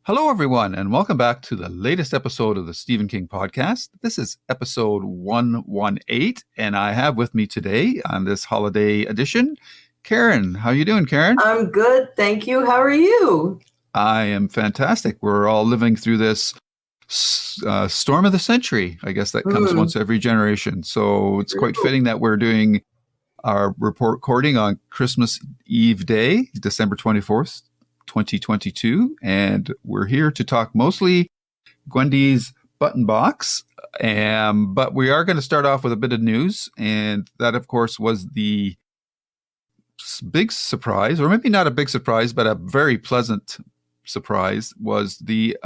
Hello, everyone, and welcome back to the latest episode of the Stephen King podcast. This is episode 118, and I have with me today on this holiday edition, Karen. How you doing, Karen? I'm good, thank you. How are you? I am fantastic. We're all living through this storm of the century, I guess, that comes once every generation. So it's quite fitting that we're doing our recording on Christmas Eve Day, December 24th. 2022, and we're here to talk mostly Gwendy's button box, but we are going to start off with a bit of news, and that, of course, was the big surprise, or maybe not a big surprise, but a very pleasant surprise, was the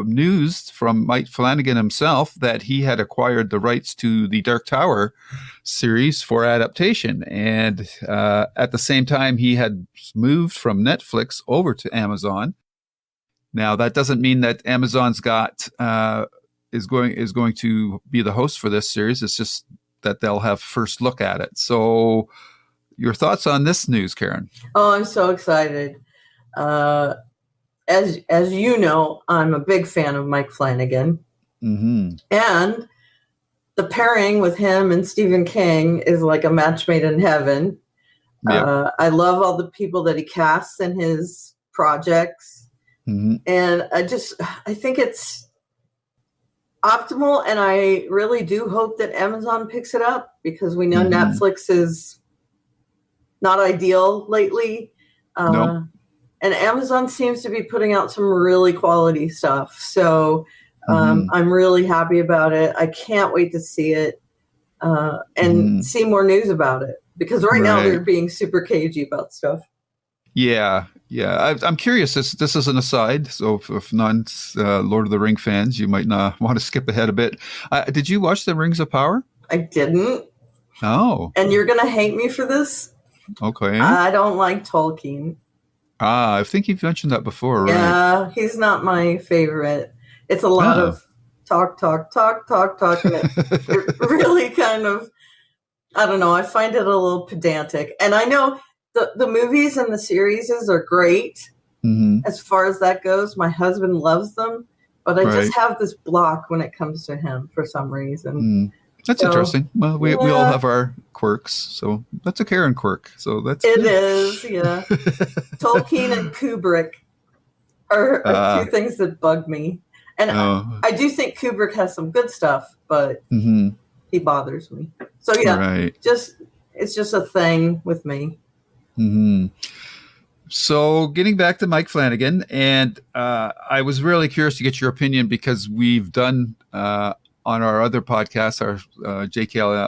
news from Mike Flanagan himself that he had acquired the rights to the Dark Tower series for adaptation. And at the same time, he had moved from Netflix over to Amazon. Now, that doesn't mean that Amazon's is going to be the host for this series. It's just that they'll have first look at it. So your thoughts on this news, Karen? Oh, I'm so excited. As you know, I'm a big fan of Mike Flanagan. Mm-hmm. And the pairing with him and Stephen King is like a match made in heaven. Yeah. I love all the people that he casts in his projects. Mm-hmm. And I think it's optimal. And I really do hope that Amazon picks it up, because we know Netflix is not ideal lately. No. And Amazon seems to be putting out some really quality stuff. So I'm really happy about it. I can't wait to see it and see more news about it. Because right now they're being super cagey about stuff. Yeah. I'm curious. This is an aside. So if non-Lord of the Ring fans, you might not want to skip ahead a bit. Did you watch The Rings of Power? I didn't. Oh. And you're going to hate me for this? Okay. I don't like Tolkien. I think you've mentioned that before, right? Yeah, he's not my favorite. It's a lot of talk. And it really kind of, I don't know, I find it a little pedantic. And I know the movies and the series are great as far as that goes. My husband loves them, but I just have this block when it comes to him for some reason. That's interesting. Well, we all have our quirks, so that's a Karen quirk. So that's it is, yeah. Tolkien and Kubrick are two things that bug me, and I do think Kubrick has some good stuff, but he bothers me. So yeah, it's just a thing with me. So getting back to Mike Flanagan, and I was really curious to get your opinion, because we've done. On our other podcast, our JKLM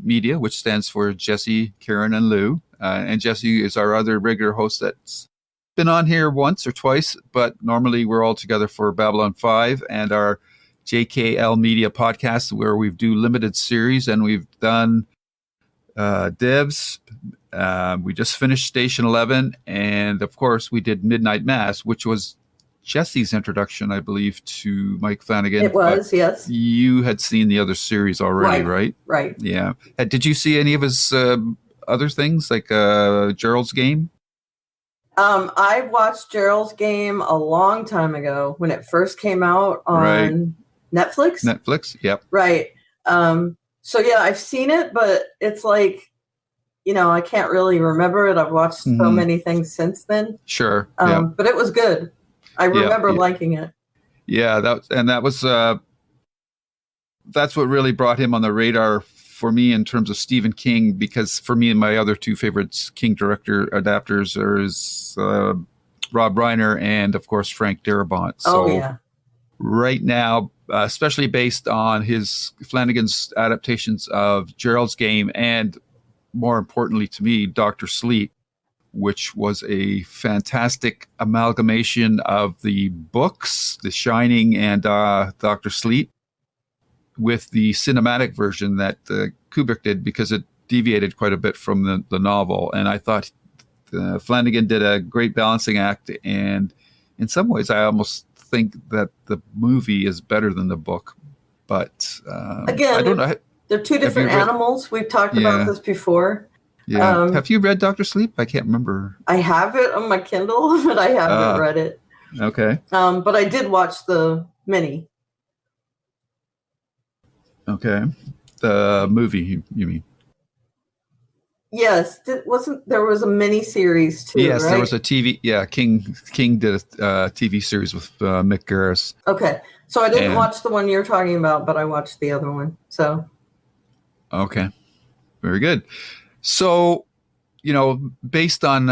Media, which stands for Jesse, Karen, and Lou. And Jesse is our other regular host that's been on here once or twice, but normally we're all together for Babylon 5 and our JKL Media podcast, where we do limited series, and we've done Devs. We just finished Station 11, and of course we did Midnight Mass, which was Jesse's introduction, I believe, to Mike Flanagan. It was, yes. You had seen the other series already, right? Right. Yeah. Did you see any of his other things, like Gerald's Game? I watched Gerald's Game a long time ago when it first came out on Netflix. Netflix, yep. Right. So, yeah, I've seen it, but it's like, I can't really remember it. I've watched so many things since then. Sure. But it was good. I remember liking it. Yeah, that was that's what really brought him on the radar for me in terms of Stephen King, because for me and my other two favorites King director adapters is Rob Reiner and, of course, Frank Darabont. So right now, especially based on his Flanagan's adaptations of Gerald's Game and, more importantly to me, Dr. Sleep, which was a fantastic amalgamation of the books, The Shining and Dr. Sleep, with the cinematic version that Kubrick did, because it deviated quite a bit from the novel. And I thought Flanagan did a great balancing act. And in some ways, I almost think that the movie is better than the book. But again, I don't know. They're two different animals. We've talked about this before. Yeah. Have you read Dr. Sleep? I can't remember. I have it on my Kindle, but I haven't read it. Okay. But I did watch the mini. Okay. The movie, you mean? Yes. There was a mini series too, yes, right? There was a TV. Yeah, King did a TV series with Mick Garris. Okay. So I didn't watch the one you're talking about, but I watched the other one. So. Okay. Very good. So, based on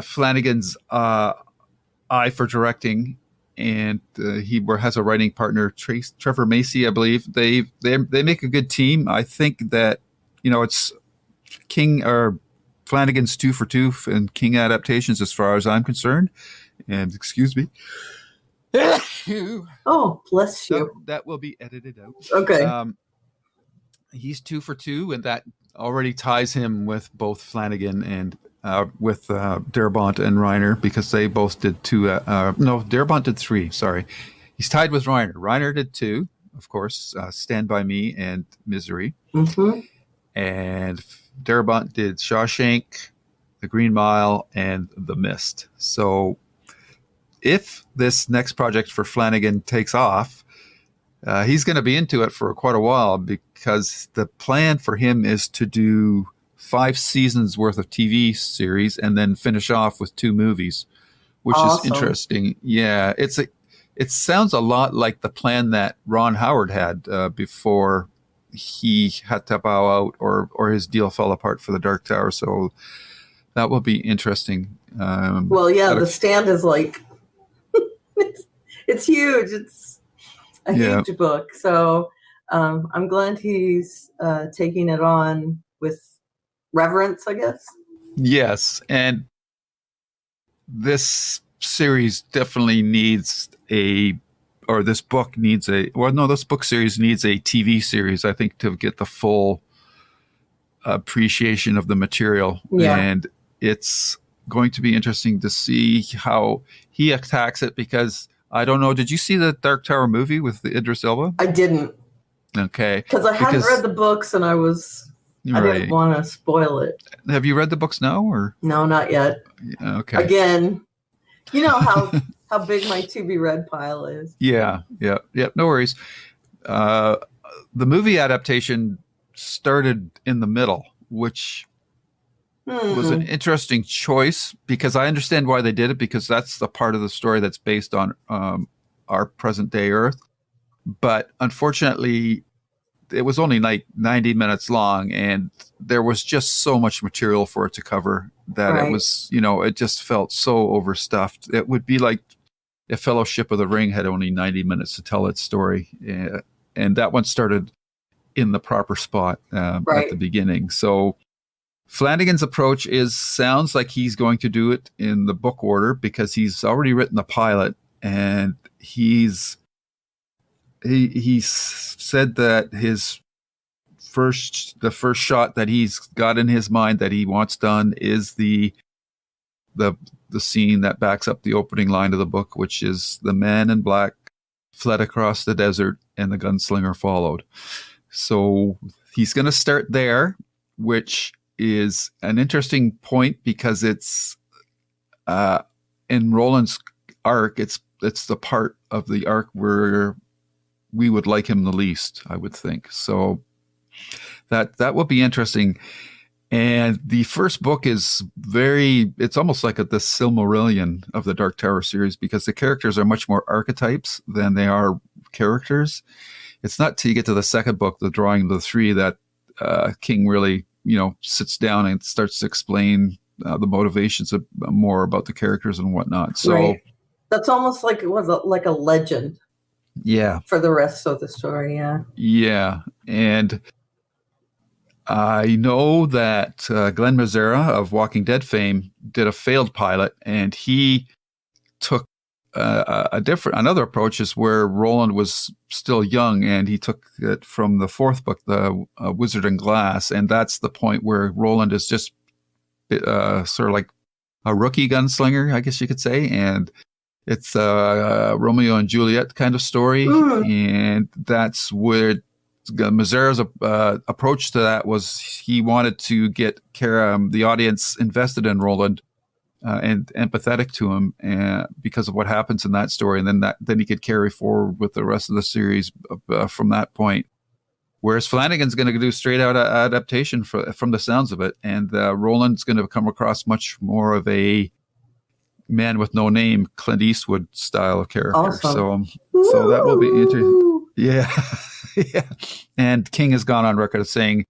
Flanagan's eye for directing, and he has a writing partner, Trevor Macy, I believe. They make a good team. I think that it's King or Flanagan's 2 for 2 in King adaptations, as far as I'm concerned. And excuse me. Oh, bless you. That will be edited out. Okay. He's 2 for 2, and that already ties him with both Flanagan and with Darabont and Reiner, because they both did 2. No, Darabont did 3. Sorry, he's tied with Reiner. Reiner did 2, of course, Stand By Me and Misery, and Darabont did Shawshank, The Green Mile, and The Mist. So, if this next project for Flanagan takes off, he's going to be into it for quite a while, because the plan for him is to do 5 seasons worth of TV series and then finish off with 2 movies, which is interesting. Yeah, it sounds a lot like the plan that Ron Howard had before he had to bow out or his deal fell apart for the Dark Tower. So that will be interesting. The Stand is like it's huge. It's a huge book. So I'm glad he's taking it on with reverence, I guess. Yes, and this series definitely needs this book series needs a TV series, I think, to get the full appreciation of the material. Yeah. And it's going to be interesting to see how he attacks it, because I don't know, did you see the Dark Tower movie with Idris Elba? I didn't. Okay. Because I hadn't read the books, and I didn't want to spoil it. Have you read the books now, or? No, not yet. Okay. Again, you know how big my to-be-read pile is. Yeah. No worries. The movie adaptation started in the middle, which was an interesting choice, because I understand why they did it, because that's the part of the story that's based on our present-day Earth. But unfortunately, it was only like 90 minutes long, and there was just so much material for it to cover that It was, it just felt so overstuffed. It would be like if Fellowship of the Ring had only 90 minutes to tell its story. And that one started in the proper spot at the beginning. So Flanagan's approach sounds like he's going to do it in the book order, because he's already written the pilot, and he said that the first shot that he's got in his mind that he wants done is the scene that backs up the opening line of the book, which is the man in black fled across the desert and the gunslinger followed. So he's going to start there, which is an interesting point, because it's in Roland's arc, it's the part of the arc where we would like him the least, I would think. So that will be interesting. And the first book is it's almost like the Silmarillion of the Dark Tower series, because the characters are much more archetypes than they are characters. It's not till you get to the second book, The Drawing of the Three, that King really, sits down and starts to explain the motivations more about the characters and whatnot. So that's almost like it was like a legend. Yeah. For the rest of the story, yeah. Yeah. And I know that Glenn Mazzara of Walking Dead fame did a failed pilot, and he took another approach is where Roland was still young, and he took it from the fourth book, the Wizard and Glass, and that's the point where Roland is just sort of like a rookie gunslinger, I guess you could say, and it's a Romeo and Juliet kind of story, and that's where Mazzara's approach to that was he wanted to get the audience invested in Roland and empathetic to him because of what happens in that story, and then he could carry forward with the rest of the series from that point. Whereas Flanagan's going to do straight out adaptation from the sounds of it, and Roland's going to come across much more of a man with no name, Clint Eastwood style of character. Awesome. So that will be interesting. Yeah. Yeah. And King has gone on record as saying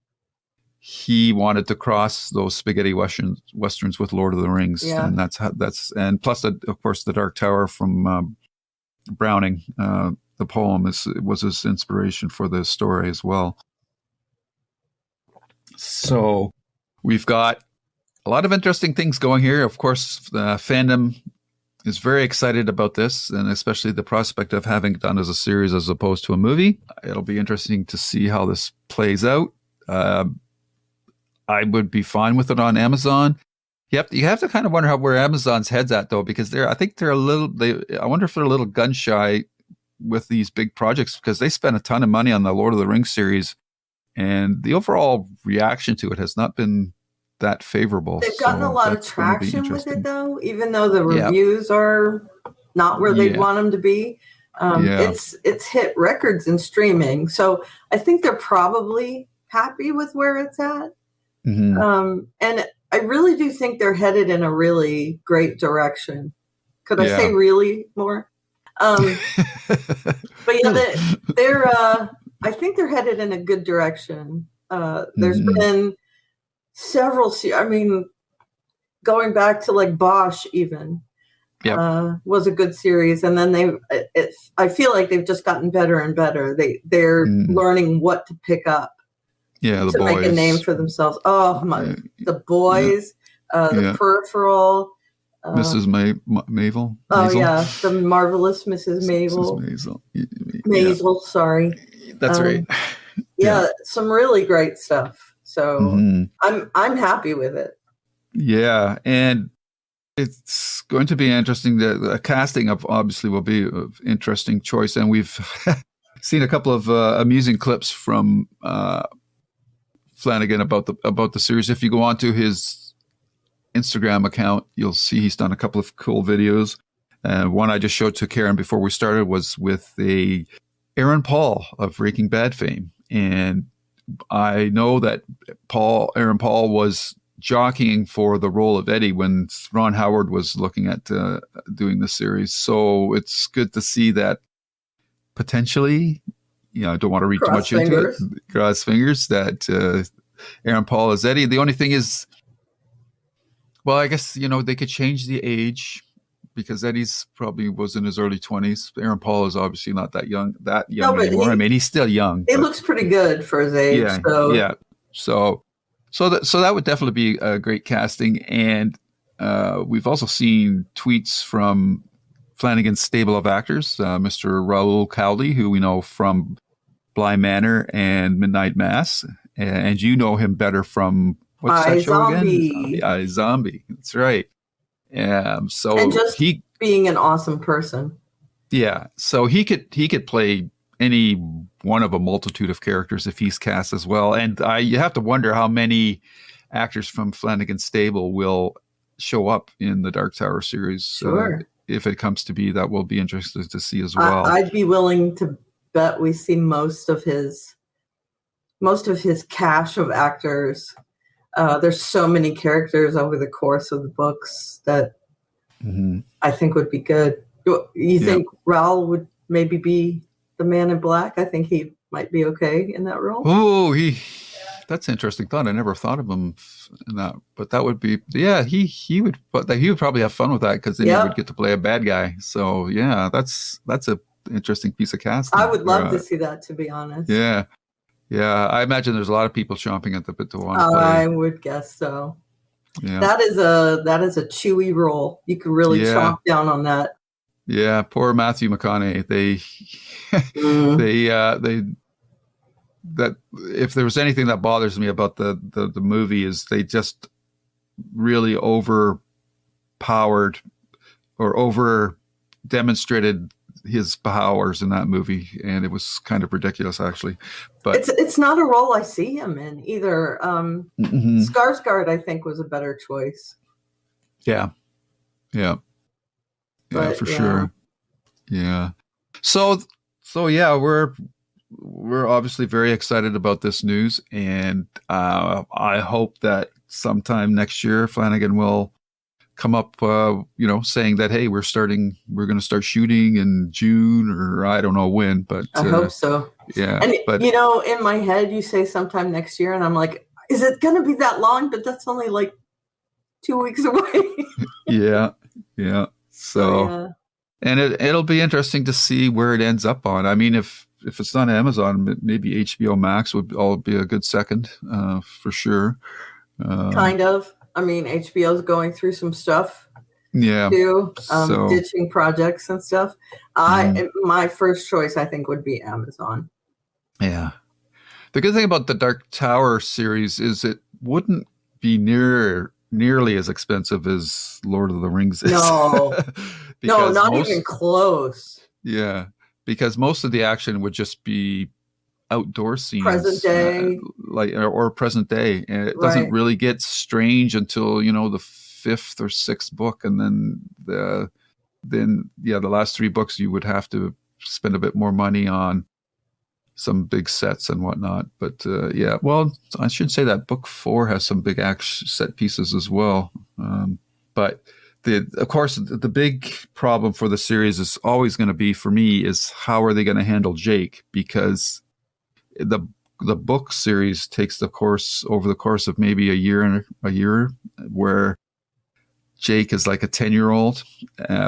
he wanted to cross those spaghetti westerns with Lord of the Rings. Yeah. And and plus, of course, the Dark Tower from Browning, the poem was his inspiration for the story as well. So we've got a lot of interesting things going here. Of course, fandom is very excited about this, and especially the prospect of having it done as a series as opposed to a movie. It'll be interesting to see how this plays out. I would be fine with it on Amazon. You have to kind of wonder where Amazon's head's at, though, because I wonder if they're a little gun shy with these big projects, because they spent a ton of money on the Lord of the Rings series, and the overall reaction to it has not been that favorable. They've gotten a lot of traction with it, though, even though the reviews are not where they want them to be. It's hit records in streaming, so I think they're probably happy with where it's at. Mm-hmm. And I really do think they're headed in a really great direction. Could I say really more? But they're I think they're headed in a good direction. There's been several, going back to like Bosch even was a good series, and then I feel like they've just gotten better and better. They're learning what to pick up to make a name for themselves. The Boys, the Peripheral, Mrs. Maisel. Oh yeah, the Marvelous Mrs. Maisel. Maisel, sorry. That's right. Yeah, some really great stuff. So I'm happy with it. Yeah, and it's going to be interesting. The casting obviously will be an interesting choice, and we've seen a couple of amusing clips from Flanagan about the series. If you go onto his Instagram account, you'll see he's done a couple of cool videos. One I just showed to Karen before we started was with Aaron Paul of Breaking Bad fame, and I know that Aaron Paul was jockeying for the role of Eddie when Ron Howard was looking at doing the series. So it's good to see that potentially, I don't want to read too much into it. Cross fingers that Aaron Paul is Eddie. The only thing is, well, I guess, they could change the age because Eddie's probably was in his early 20s. Aaron Paul is obviously not that young anymore. He's still young. He looks pretty good for his age. Yeah. So. Yeah. So that would definitely be a great casting. And we've also seen tweets from Flanagan's stable of actors, Mr. Raoul Cowley, who we know from Bly Manor and Midnight Mass. And you know him better from what's that show again? iZombie. That's right. And just being an awesome person. Yeah. So he could play any one of a multitude of characters if he's cast as well. And you have to wonder how many actors from Flanagan's stable will show up in the Dark Tower series. Sure. If it comes to be, that will be interesting to see as well. I'd be willing to bet we see most of his cache of actors. There's so many characters over the course of the books that I think would be good. You think Raoul would maybe be the Man in Black? I think he might be okay in that role. Oh, that's an interesting thought. I never thought of him in that, but that would be, he would probably have fun with that because then he would get to play a bad guy. So yeah, that's a interesting piece of casting. I would love to see that, to be honest. Yeah. Yeah, I imagine there's a lot of people chomping at the bit to want to I play. would guess so. Yeah. That is a chewy roll. You could really Yeah. chomp down on that. Yeah. Poor Matthew McConaughey. They, Mm. they, that if there was anything that bothers me about the movie is they just really overpowered or over demonstrated his powers in that movie, and it was kind of ridiculous actually. But it's not a role I see him in either. Skarsgård, I think, was a better choice. Yeah, yeah, yeah, But for sure. Yeah. So yeah, we're obviously very excited about this news, and I hope that sometime next year Flanagan will come up, saying that, hey, we're going to start shooting in June, or I don't know when, but I hope so. Yeah. And but in my head, you say sometime next year, and I'm like, is it going to be that long? But that's only like 2 weeks away. Yeah. So yeah. And it'll be interesting to see where it ends up on. I mean, if it's not Amazon, maybe HBO Max would all be a good second, for sure. Kind of. I mean, HBO's going through some stuff. Yeah. Too, ditching projects and stuff. My first choice, I think, would be Amazon. Yeah. The good thing about the Dark Tower series is it wouldn't be nearly as expensive as Lord of the Rings is. No, no, not even close. Yeah, because most of the action would just be outdoor scenes, present day, or present day, and it doesn't really get strange until the fifth or sixth book, and then the last three books you would have to spend a bit more money on some big sets and whatnot. But well, I should say that book 4 has some big action set pieces as well. But of course, the big problem for the series is always going to be, for me, is how are they going to handle Jake? Because the book series takes over the course of maybe a year, where Jake is like a 10-year-old.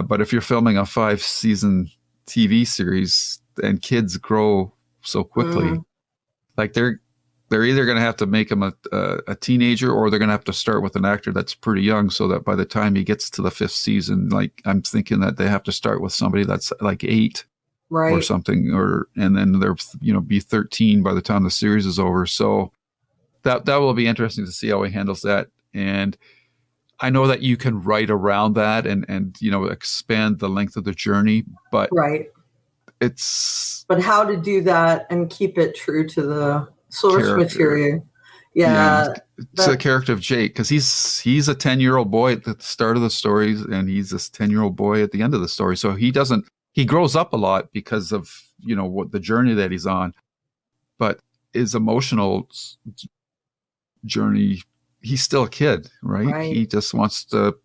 But if you're filming a 5-season TV series and kids grow so quickly, like they're either going to have to make him a teenager, or they're going to have to start with an actor that's pretty young, so that by the time he gets to the 5th season, like I'm thinking that they have to start with somebody that's like 8 or something, and then they're be 13 by the time the series is over. So that will be interesting to see how he handles that. And I know that you can write around that and expand the length of the journey, but but how to do that and keep it true to the source material. Yeah. It's the character of Jake, because he's a 10-year-old boy at the start of the stories, and he's this 10-year-old boy at the end of the story. So he grows up a lot because of what the journey that he's on, but his emotional journey, he's still a kid, right? He just wants to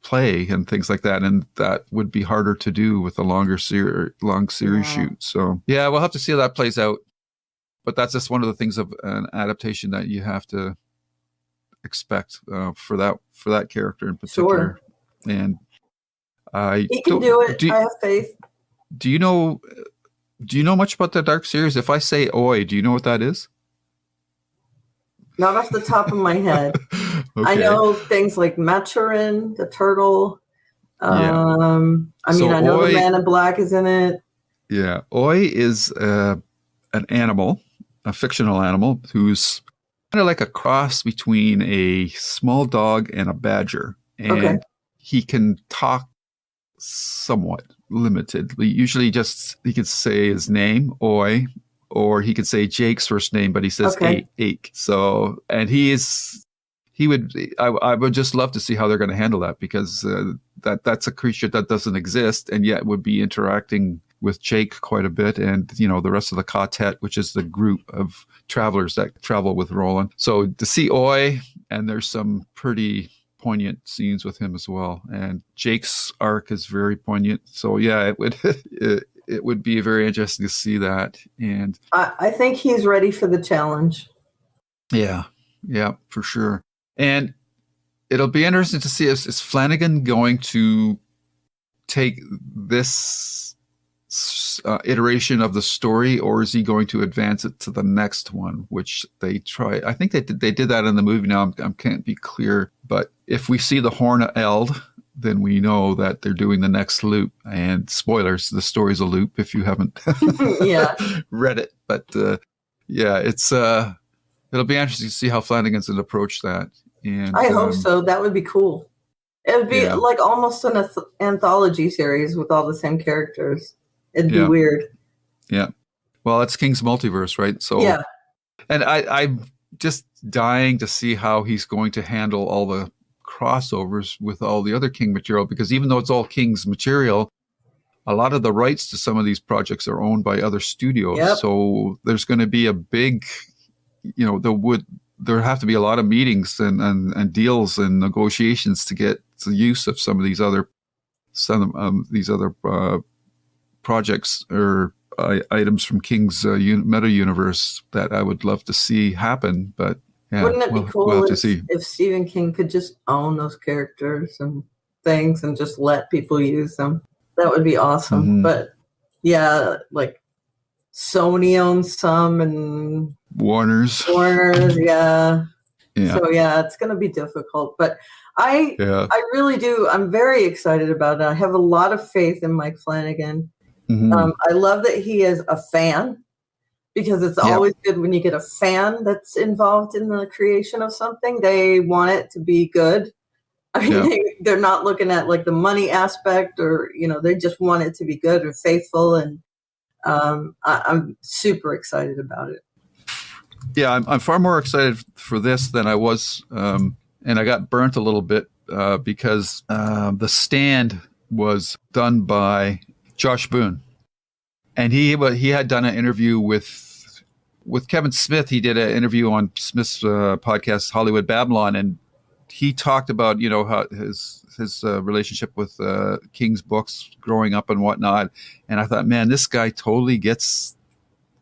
play and things like that, and that would be harder to do with a long series shoot. So yeah, we'll have to see how that plays out. But that's just one of the things of an adaptation that you have to expect for that character in particular. Sure. And he can do it. I have faith. Do you know much about the Dark series? If I say "oi," do you know what that is? Not off the top of my head. Okay. I know things like Maturin, the turtle. I know the Man in Black is in it. Yeah, Oi is an animal, a fictional animal, who's kind of like a cross between a small dog and a badger. And he can talk somewhat limited. Usually he could say his name, Oi, or he could say Jake's first name, but he says Ake. So, and I would just love to see how they're going to handle that, because that's a creature that doesn't exist, and yet would be interacting with Jake quite a bit, and the rest of the quartet, which is the group of travelers that travel with Roland. So to see Oi, and there's some pretty poignant scenes with him as well, and Jake's arc is very poignant. So yeah, it would it would be very interesting to see that. And I think he's ready for the challenge. Yeah, for sure. And it'll be interesting to see, is Flanagan going to take this iteration of the story, or is he going to advance it to the next one, which they try? I think they did that in the movie. Now I can't be clear, but if we see the Horn of Eld, then we know that they're doing the next loop. And spoilers, the story's a loop if you haven't read it. But it's it'll be interesting to see how Flanagan's going to approach that. And I hope so. That would be cool. It would be like almost an anthology series with all the same characters. It'd be weird. Yeah. Well, it's King's Multiverse, right? So yeah. And I'm just dying to see how he's going to handle all the crossovers with all the other King material, because even though it's all King's material, a lot of the rights to some of these projects are owned by other studios. Yep. So there's going to be a big, there have to be a lot of meetings and deals and negotiations to get the use of some of these other projects or items from King's meta universe that I would love to see happen. But wouldn't it be cool if Stephen King could just own those characters and things and just let people use them? That would be awesome. Mm-hmm. But yeah, like Sony owns some and Warner's, yeah. So it's going to be difficult, but I really do. I'm very excited about it. I have a lot of faith in Mike Flanagan. Mm-hmm. I love that he is a fan, because it's always good when you get a fan that's involved in the creation of something. They want it to be good. I mean, they're not looking at like the money aspect, or they just want it to be good and faithful. And I'm super excited about it. Yeah, I'm far more excited for this than I was, and I got burnt a little bit because The Stand was done by Josh Boone, and he had done an interview with Kevin Smith. He did an interview on Smith's podcast Hollywood Babylon, and he talked about how his relationship with King's books growing up and whatnot. And I thought, man, this guy totally gets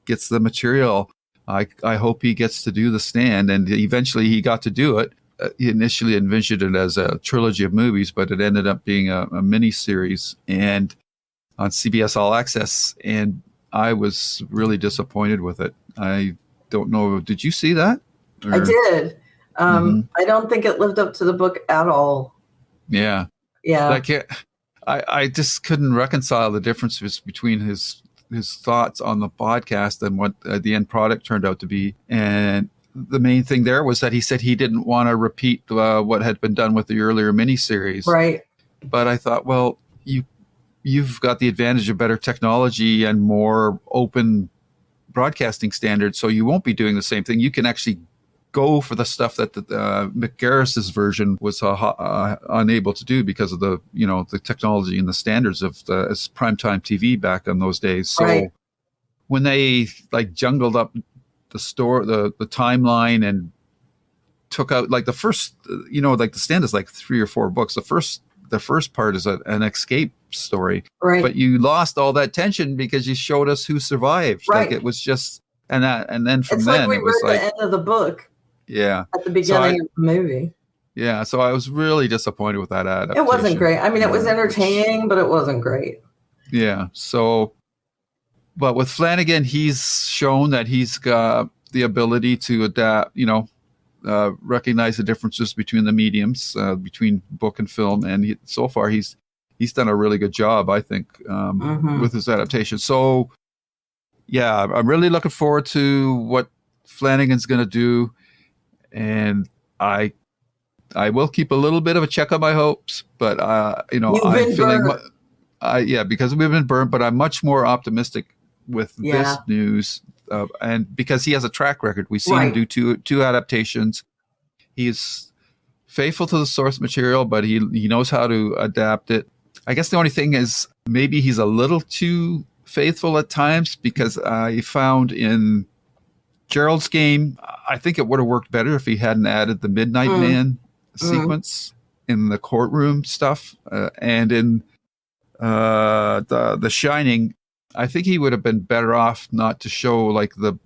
the material. I hope he gets to do The Stand, and eventually he got to do it. He initially envisioned it as a trilogy of movies, but it ended up being a mini series and on CBS All Access, and I was really disappointed with it. I don't know. Did you see that? Or? I did. I don't think it lived up to the book at all. Yeah. Like I just couldn't reconcile the differences between his thoughts on the podcast and what the end product turned out to be. And the main thing there was that he said he didn't want to repeat what had been done with the earlier miniseries. Right. But I thought, well, you've got the advantage of better technology and more open broadcasting standards, so you won't be doing the same thing. You can actually go for the stuff that McGarris's version was unable to do because of the technology and the standards of primetime TV back in those days. So when they like jungled up the timeline and took out like the first, like The Stand is like 3 or 4 books. The first part is an escape story, but you lost all that tension because you showed us who survived. Like it was just and then from then it was like the end of the book. Yeah. At the beginning of the movie. Yeah. So I was really disappointed with that adaptation. It wasn't great. I mean, it was entertaining, but it wasn't great. Yeah. So, but with Flanagan, he's shown that he's got the ability to adapt, recognize the differences between the mediums, between book and film. And so far, he's done a really good job, I think, with his adaptation. So, yeah, I'm really looking forward to what Flanagan's going to do. And I will keep a little bit of a check on my hopes, but I'm feeling, because we've been burned. But I'm much more optimistic with this news, and because he has a track record. We've seen him do two adaptations. He's faithful to the source material, but he knows how to adapt it. I guess the only thing is maybe he's a little too faithful at times, because I found in Gerald's Game, I think it would have worked better if he hadn't added the Midnight Man sequence in the courtroom stuff. And in the Shining, I think he would have been better off not to show like the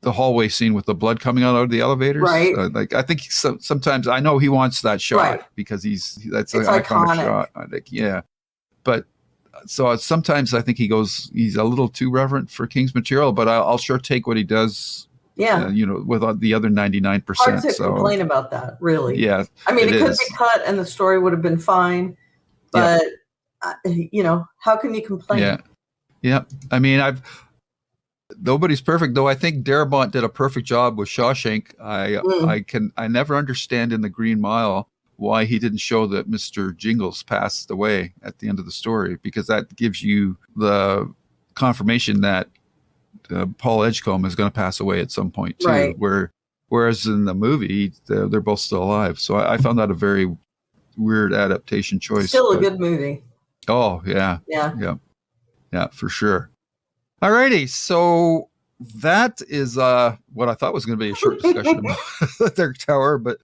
hallway scene with the blood coming out of the elevators. Right. Like I think sometimes I know he wants that shot because that's an iconic shot. I think, yeah. But so sometimes I think he's a little too reverent for King's material, but I'll sure take what he does. Yeah. With the other 99%. Hard to complain about that, really. Yeah. I mean, it could be cut and the story would have been fine, but, how can you complain? Yeah. Yeah. I mean, nobody's perfect, though. I think Darabont did a perfect job with Shawshank. I never understand in The Green Mile why he didn't show that Mr. Jingles passed away at the end of the story, because that gives you the confirmation that Paul Edgecombe is going to pass away at some point too. Right. Whereas in the movie, they're both still alive. So I found that a very weird adaptation choice. Still a good movie. Oh yeah, for sure. Alrighty, so that is what I thought was going to be a short discussion about the Dark Tower, but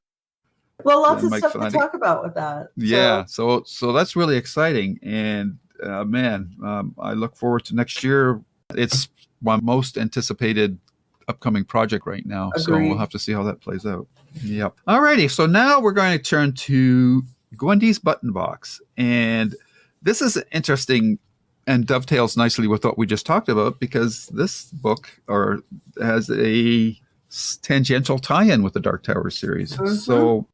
lots of stuff to talk about with that. Yeah, so that's really exciting, and I look forward to next year. It's my most anticipated upcoming project right now. Agreed. So we'll have to see how that plays out. Yep. Alrighty. So now we're going to turn to Gwendy's Button Box. And this is interesting and dovetails nicely with what we just talked about, because this book has a tangential tie-in with the Dark Tower series. Mm-hmm. So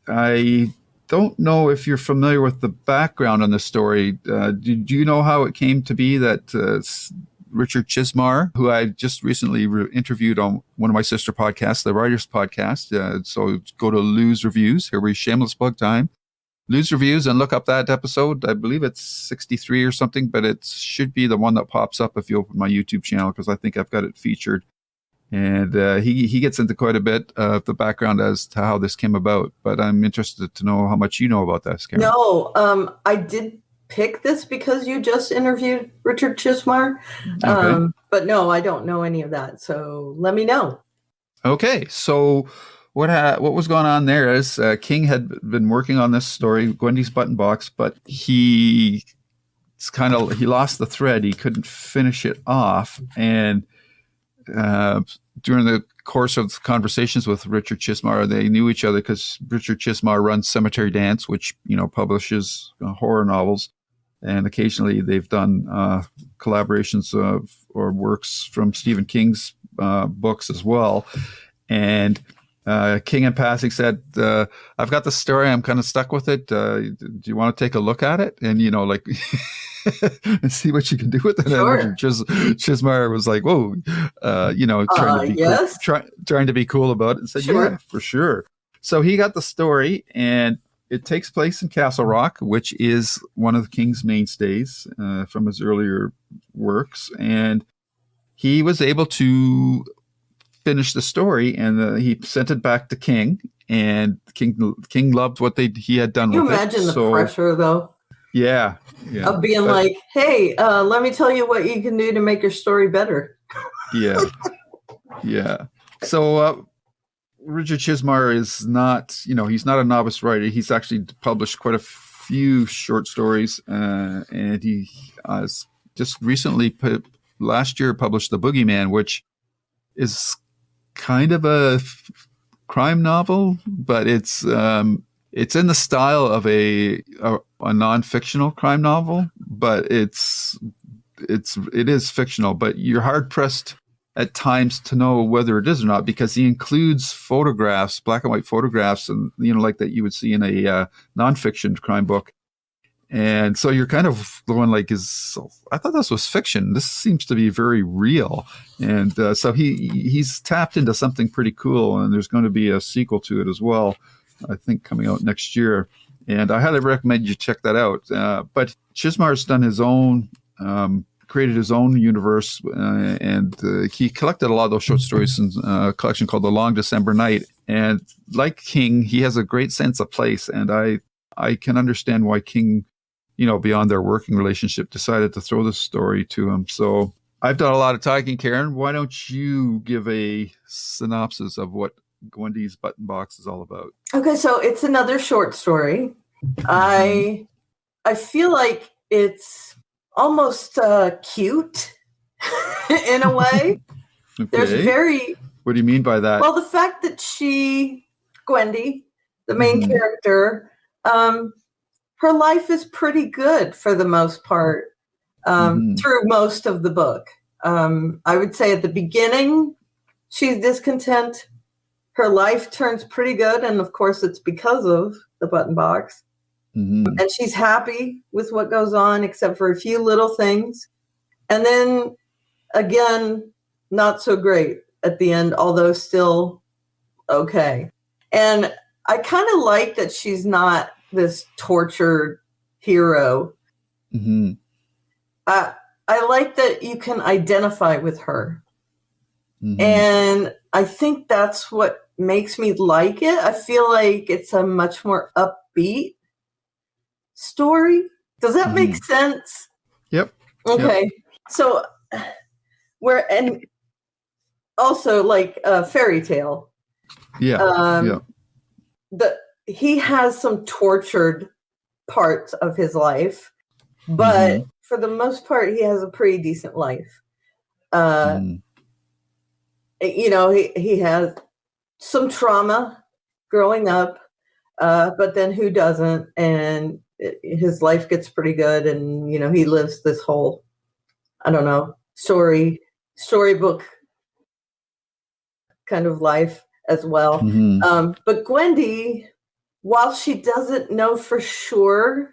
I don't know if you're familiar with the background on the story. Do you know how it came to be that Richard Chizmar, who I just recently interviewed on one of my sister podcasts, the Writers Podcast, so go to Lou's Reviews, here we shameless plug time, Lou's Reviews, and look up that episode. I believe it's 63 or something, but it should be the one that pops up if you open my YouTube channel, because I think I've got it featured. And he gets into quite a bit of the background as to how this came about. But I'm interested to know how much you know about that, Karen. No, I did pick this because you just interviewed Richard Chizmar. Okay. But no, I don't know any of that. So let me know. Okay. So what was going on there is King had been working on this story, Gwendy's Button Box, but he lost the thread. He couldn't finish it off. And during the course of conversations with Richard Chizmar, they knew each other because Richard Chizmar runs Cemetery Dance, which publishes horror novels, and occasionally they've done collaborations or works from Stephen King's books as well. And King in passing said, "I've got the story. I'm kind of stuck with it. Do you want to take a look at it?" And and see what you can do with it. Sure. And Chizmar was like, "Whoa," trying to be cool about it, and said, sure. "Yeah, for sure." So he got the story, and it takes place in Castle Rock, which is one of the King's mainstays from his earlier works, and he was able to finish the story, and he sent it back to King, and King loved what he had done with it. Can you imagine the pressure, though? Yeah. Of being like, hey, let me tell you what you can do to make your story better. Yeah. So Richard Chizmar is not, he's not a novice writer. He's actually published quite a few short stories, and he just recently last year published The Boogeyman, which is kind of a crime novel, but it's in the style of a non-fictional crime novel, but it is fictional. But you're hard pressed at times to know whether it is or not, because he includes photographs, black and white photographs, and like that you would see in a non-fiction crime book. And so you're kind of going like, I thought this was fiction. This seems to be very real. And so he's tapped into something pretty cool, and there's going to be a sequel to it as well, I think, coming out next year. And I highly recommend you check that out. But Chizmar's done his own, created his own universe, and he collected a lot of those short stories in a collection called The Long December Night. And like King, he has a great sense of place. And I can understand why King, beyond their working relationship, decided to throw this story to him. So I've done a lot of talking, Karen. Why don't you give a synopsis of what Gwendy's Button Box is all about? Okay, so it's another short story. I feel like it's almost cute in a way. Okay. There's What do you mean by that? Well, the fact that Gwendy, the main character, her life is pretty good for the most part through most of the book. I would say at the beginning, she's discontent. Her life turns pretty good. And of course, it's because of the button box. And she's happy with what goes on, except for a few little things. And then again, not so great at the end, although still okay. And I kind of like that she's not this tortured hero. I like that you can identify with her. And I think that's what makes me like it. I feel like it's a much more upbeat story. Does that make sense? Yep. Okay. Yep. So and also like a fairy tale. Yeah. He has some tortured parts of his life, but for the most part, he has a pretty decent life. You know, he has some trauma growing up, but then who doesn't? And his life gets pretty good. And, you know, he lives this whole, I don't know, storybook kind of life as well. But Gwendy, while she doesn't know for sure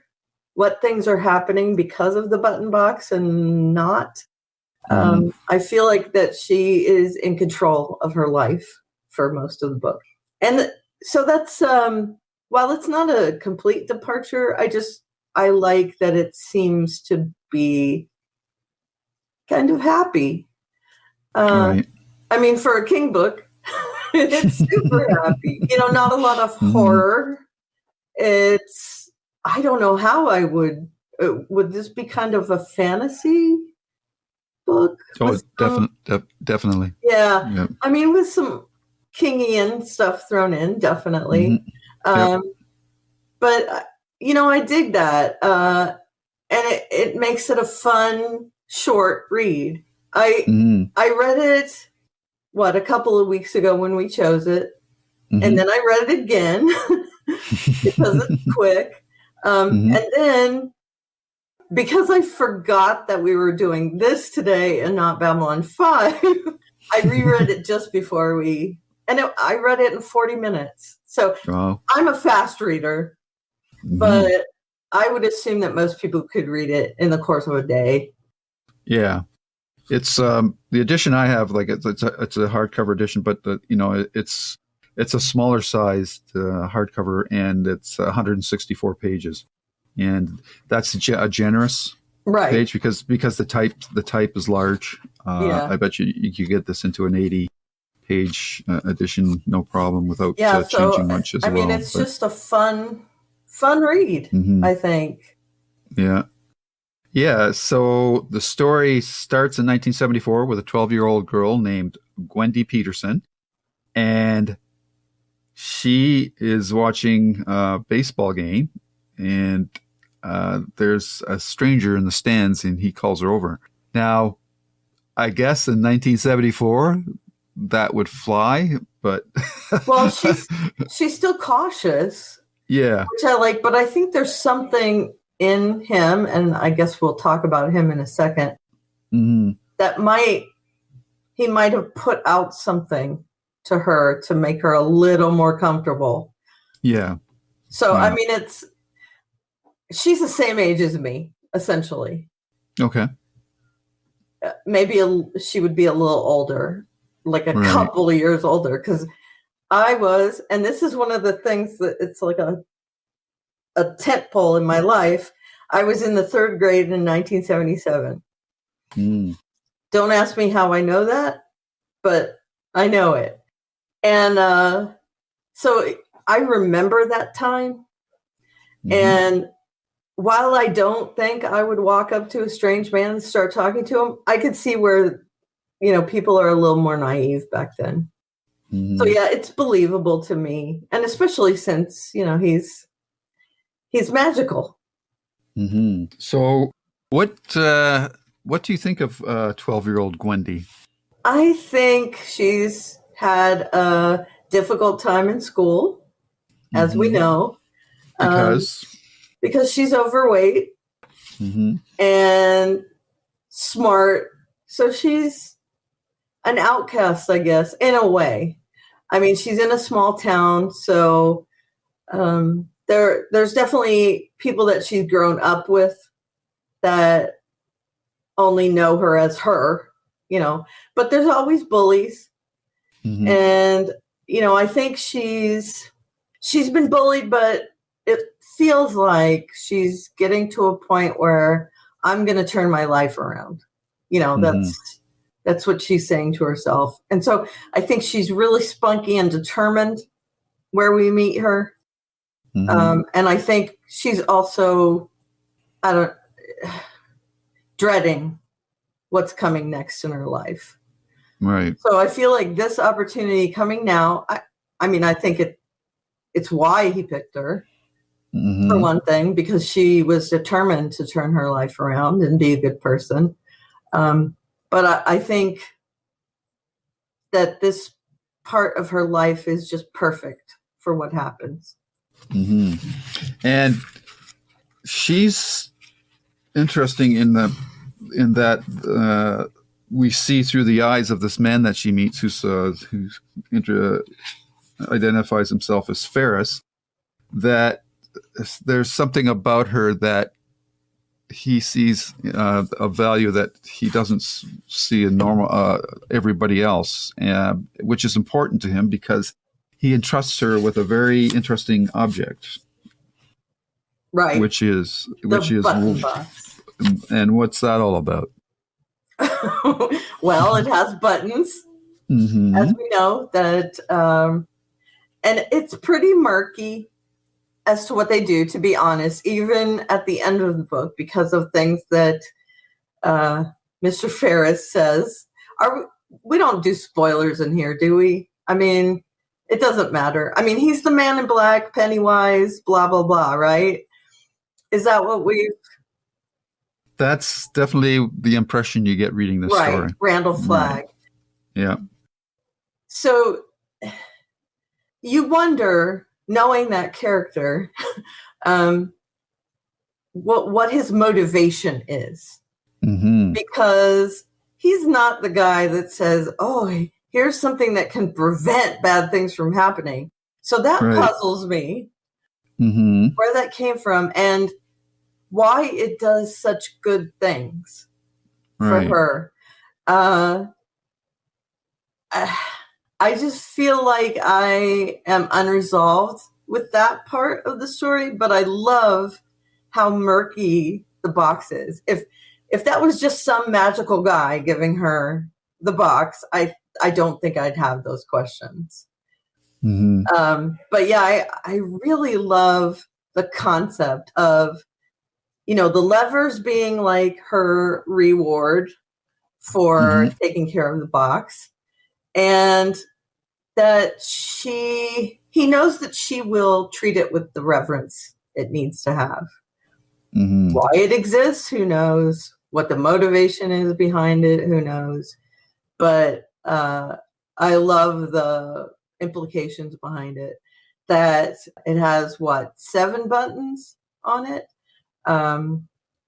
what things are happening because of the button box and not, I feel like that she is in control of her life for most of the book. And so that's, while it's not a complete departure, I like that it seems to be kind of happy. Right. I mean, for a King book, it's super happy. You know, not a lot of horror. I don't know how I would this be kind of a fantasy book? Oh, definitely. Yeah. Yep. I mean, with some Kingian stuff thrown in, definitely. But, you know, I dig that. And it makes it a fun, short read. I read it, a couple of weeks ago when we chose it. And then I read it again because it's quick. And then because I forgot that we were doing this today and not Babylon 5, I reread it just before I read it in 40 minutes. So I'm a fast reader, but I would assume that most people could read it in the course of a day. Yeah. It's the edition I have, like it's a hardcover edition, but it's a smaller sized hardcover, and it's 164 pages, and that's a generous page because the type is large. I bet you could get this into an 80-page edition, no problem, without changing much as well. I mean, it's just a fun read, I think. Yeah. Yeah, so the story starts in 1974 with a 12-year-old girl named Gwendy Peterson, and she is watching a baseball game, and there's a stranger in the stands, and he calls her over. Now, I guess in 1974, that would fly, but... Well, she's still cautious. Yeah. Which I like, but I think there's something in him, and I guess we'll talk about him in a second, that he might have put out something to her to make her a little more comfortable. Yeah. So, I mean, she's the same age as me, essentially. Okay. Maybe she would be a little older, like a couple of years older, because I was, and this is one of the things that it's like a tent pole in my life. I was in the 3rd grade in 1977. Don't ask me how I know that, but I know it. And so I remember that time. And while I don't think I would walk up to a strange man and start talking to him, I could see where, people are a little more naive back then. So yeah, it's believable to me. And especially since, he's magical. So what do you think of 12-year-old Gwendy? I think she's had a difficult time in school, as we know. Because? because she's overweight and smart. So she's an outcast, I guess, in a way. I mean, she's in a small town, so there's definitely people that she's grown up with that only know her as her, but there's always bullies. And, I think she's been bullied, but it feels like she's getting to a point where I'm going to turn my life around. That's what she's saying to herself. And so I think she's really spunky and determined where we meet her. And I think she's also, dreading what's coming next in her life. Right. So I feel like this opportunity coming now, I think it's why he picked her, for one thing, because she was determined to turn her life around and be a good person. But I think that this part of her life is just perfect for what happens. And she's interesting in that we see through the eyes of this man that she meets, who identifies himself as Ferris, that there's something about her that he sees a value that he doesn't see in normal everybody else, which is important to him because he entrusts her with a very interesting object, right? Which is button box. And what's that all about? Well, it has buttons, as we know that, and it's pretty murky as to what they do, to be honest, even at the end of the book, because of things that Mr. Ferris says. We don't do spoilers in here, do we? I mean, it doesn't matter. I mean, he's the man in black, Pennywise, blah, blah, blah, right? Is that what That's definitely the impression you get reading this story. Randall Flagg. Right. Yeah. So you wonder, knowing that character, what his motivation is. Because he's not the guy that says, oh, here's something that can prevent bad things from happening. So that puzzles me, where that came from and why it does such good things for her. I just feel like I am unresolved with that part of the story, but I love how murky the box is. If that was just some magical guy giving her the box, I don't think I'd have those questions. But yeah, I really love the concept of, the levers being like her reward for taking care of the box, and that he knows that she will treat it with the reverence it needs to have. Why it exists, who knows? What the motivation is behind it, who knows? But I love the implications behind it, that it has 7 buttons on it.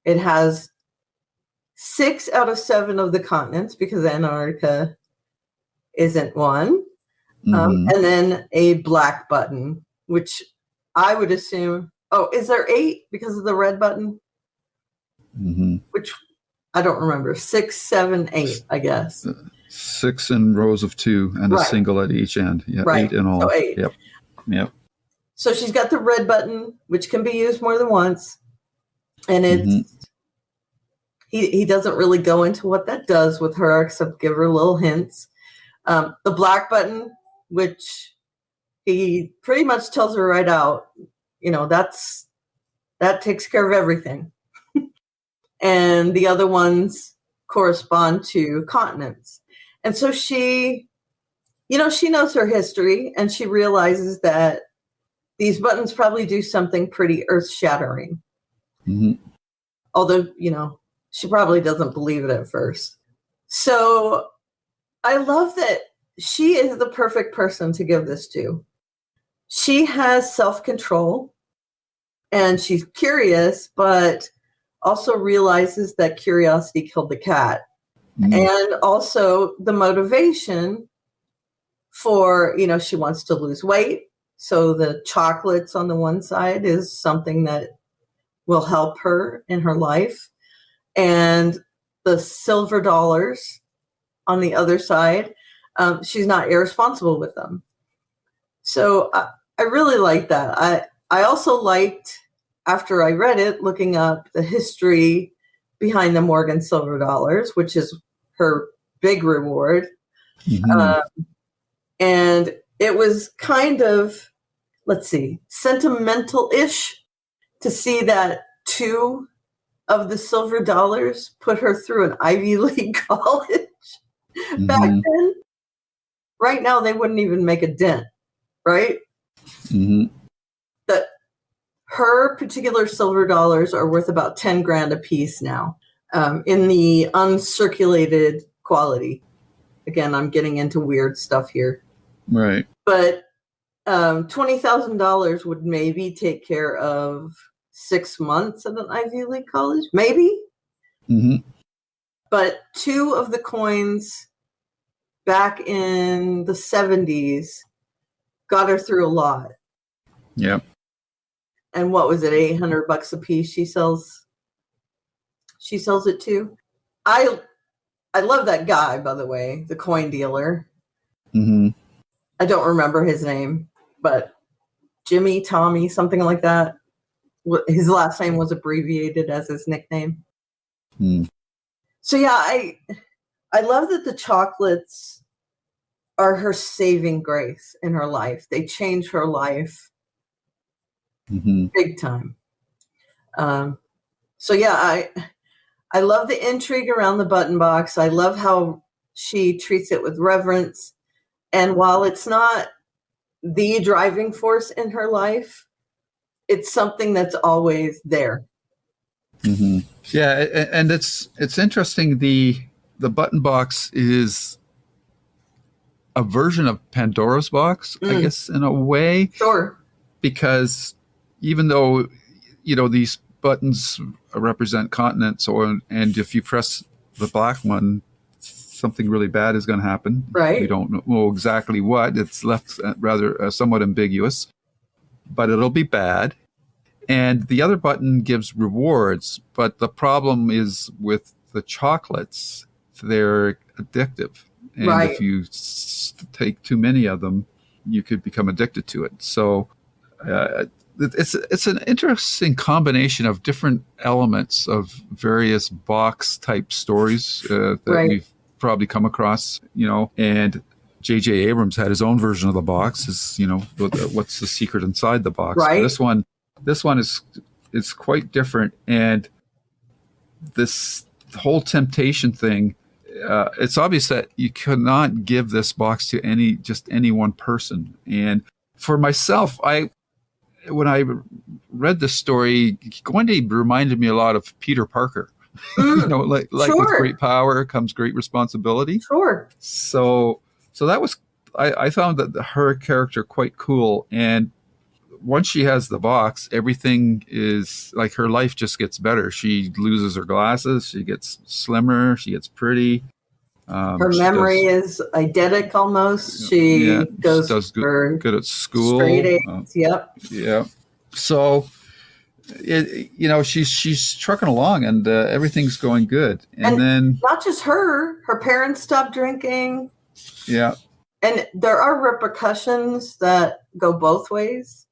It has 6 out of 7 of the continents, because Antarctica isn't one. And then a black button, which I would assume, is there 8 because of the red button? Which I don't remember. 6, 7, 8, I guess. 6 in rows of 2 and a single at each end. Yeah, 8 in all. So 8. Yep. So she's got the red button, which can be used more than once. And it's he doesn't really go into what that does with her, except give her little hints. The black button, which he pretty much tells her right out, that takes care of everything. And the other ones correspond to continents. And so she knows her history, and she realizes that these buttons probably do something pretty earth-shattering. Although, she probably doesn't believe it at first. So I love that she is the perfect person to give this to. She has self-control, And she's curious, but also realizes that curiosity killed the cat. And also the motivation for, she wants to lose weight. So the chocolates on the one side is something that will help her in her life. And the silver dollars on the other side, she's not irresponsible with them. So I really like that. I also liked, after I read it, looking up the history behind the Morgan silver dollars, which is her big reward. And it was kind of, sentimental-ish to see that 2 of the silver dollars put her through an Ivy League college back then. Right now, they wouldn't even make a dent, right? That her particular silver dollars are worth about 10 grand a piece now, in the uncirculated quality. Again, I'm getting into weird stuff here. Right. But $20,000 would maybe take care of 6 months at an Ivy League college, maybe. But 2 of the coins back in the 70s got her through a lot. Yep. And what was it, $800 a piece she sells it to? I love that guy, by the way, the coin dealer. I don't remember his name, but Jimmy, Tommy, something like that. His last name was abbreviated as his nickname. So yeah, I love that the chocolates are her saving grace in her life. They change her life big time. So yeah, I love the intrigue around the button box. I love how she treats it with reverence. And while it's not the driving force in her life, it's something that's always there. Yeah, and it's interesting. The button box is a version of Pandora's box, I guess, in a way. Sure. Because even though, these buttons represent continents, and if you press the black one, something really bad is going to happen. Right. We don't know exactly what. It's left rather somewhat ambiguous, but it'll be bad. And the other button gives rewards, but the problem is with the chocolates, they're addictive. And if you take too many of them, you could become addicted to it. So it's an interesting combination of different elements of various box type stories that we've probably come across, and J.J. Abrams had his own version of the box. Is what's the secret inside the box? Right. This one is quite different, and this whole temptation thing. It's obvious that you could not give this box to any one person. And for myself, when I read this story, Gwendy reminded me a lot of Peter Parker. Like sure. With great power comes great responsibility. Sure. So that was, I found that her character quite cool. And once she has the box, everything is like her life just gets better. She loses her glasses. She gets slimmer. She gets pretty. Her memory is eidetic almost. She does good at school. Straight A's. Yep. Yeah. So, she's trucking along and everything's going good. And then not just her parents stopped drinking. Yeah. And there are repercussions that go both ways.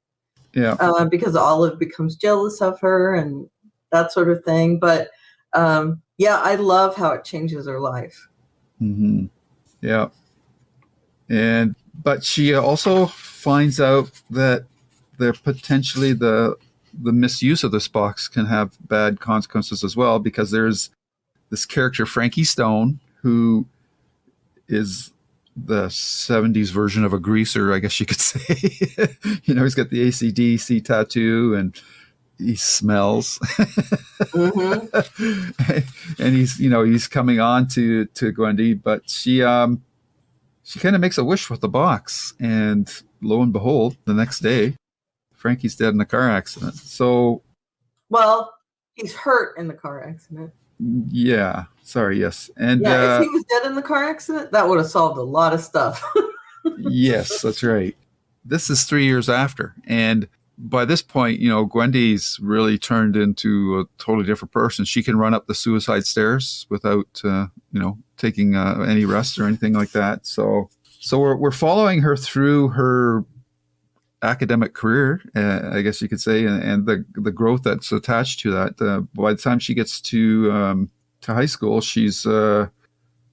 Yeah. Because Olive becomes jealous of her and that sort of thing. But I love how it changes her life. Yeah. But she also finds out that potentially the misuse of this box can have bad consequences as well, because there's this character, Frankie Stone, who is the 70s version of a greaser, I guess you could say. He's got the AC/DC tattoo and he smells. And he's coming on to Gwendy, but she kind of makes a wish with the box, and lo and behold, the next day Frankie's dead in a car accident. So, well, he's hurt in the car accident. Yeah. Sorry. Yes. And if he was dead in the car accident, that would have solved a lot of stuff. Yes, that's right. This is 3 years after. And by this point, Gwendy's really turned into a totally different person. She can run up the suicide stairs without, taking any rest or anything like that. So we're following her through her academic career, I guess you could say, and the growth that's attached to that. By the time she gets to high school, she's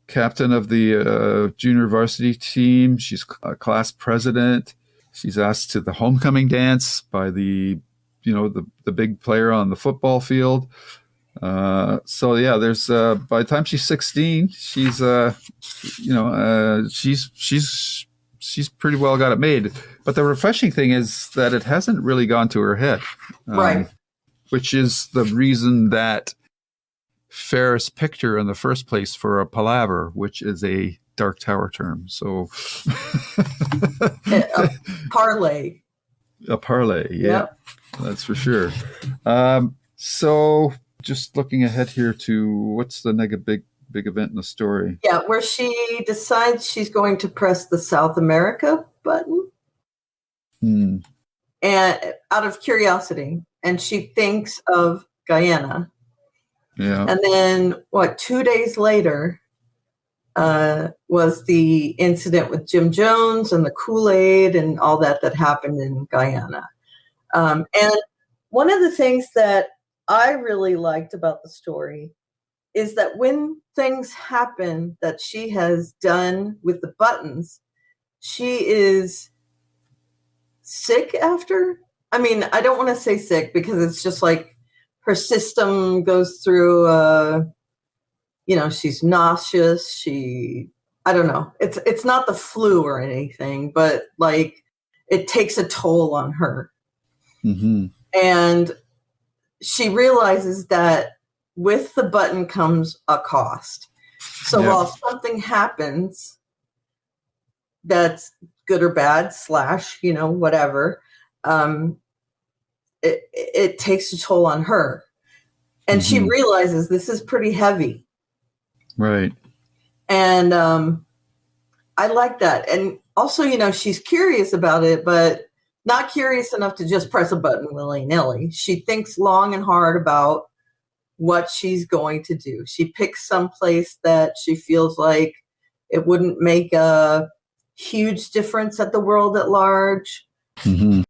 captain of the junior varsity team. She's a class president. She's asked to the homecoming dance by the big player on the football field. There's by the time she's 16, she's pretty well got it made. But the refreshing thing is that it hasn't really gone to her head, right? Which is the reason that Ferris picked her in the first place for a palaver, which is a Dark Tower term. So a parlay. A parlay, yeah, yep. That's for sure. So just looking ahead here to what's the big event in the story? Yeah, where she decides she's going to press the South America button. And out of curiosity, and she thinks of Guyana. Yeah. And then 2 days later was the incident with Jim Jones and the Kool-Aid and all that happened in Guyana. And one of the things that I really liked about the story is that when things happen that she has done with the buttons, she is sick after. I mean, I don't want to say sick because it's just like her system goes through, she's nauseous. I don't know. It's not the flu or anything, but like it takes a toll on her. Mm-hmm. And she realizes that with the button comes a cost. So while something happens that's good or bad / whatever, it takes a toll on her. And she realizes this is pretty heavy. Right. And I like that. And also, she's curious about it, but not curious enough to just press a button willy-nilly. She thinks long and hard about what she's going to do. She picks some place that she feels like it wouldn't make a huge difference at the world at large. Mm-hmm.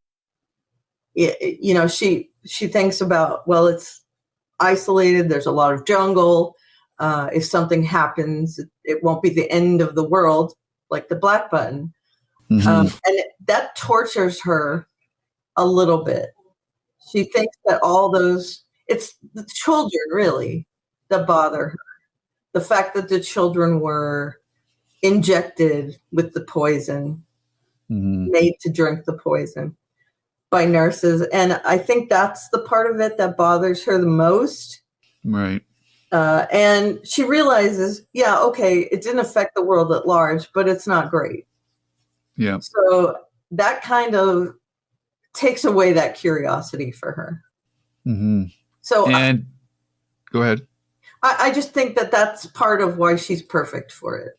She thinks about, well, it's isolated. There's a lot of jungle. If something happens, it won't be the end of the world, like the black button. And that tortures her a little bit. She thinks that it's the children really that bother her. The fact that the children were injected with the poison, made to drink the poison by nurses. And I think that's the part of it that bothers her the most. Right. And she realizes, it didn't affect the world at large, but it's not great. Yeah. So that kind of takes away that curiosity for her. Mm-hmm. So go ahead. I just think that that's part of why she's perfect for it.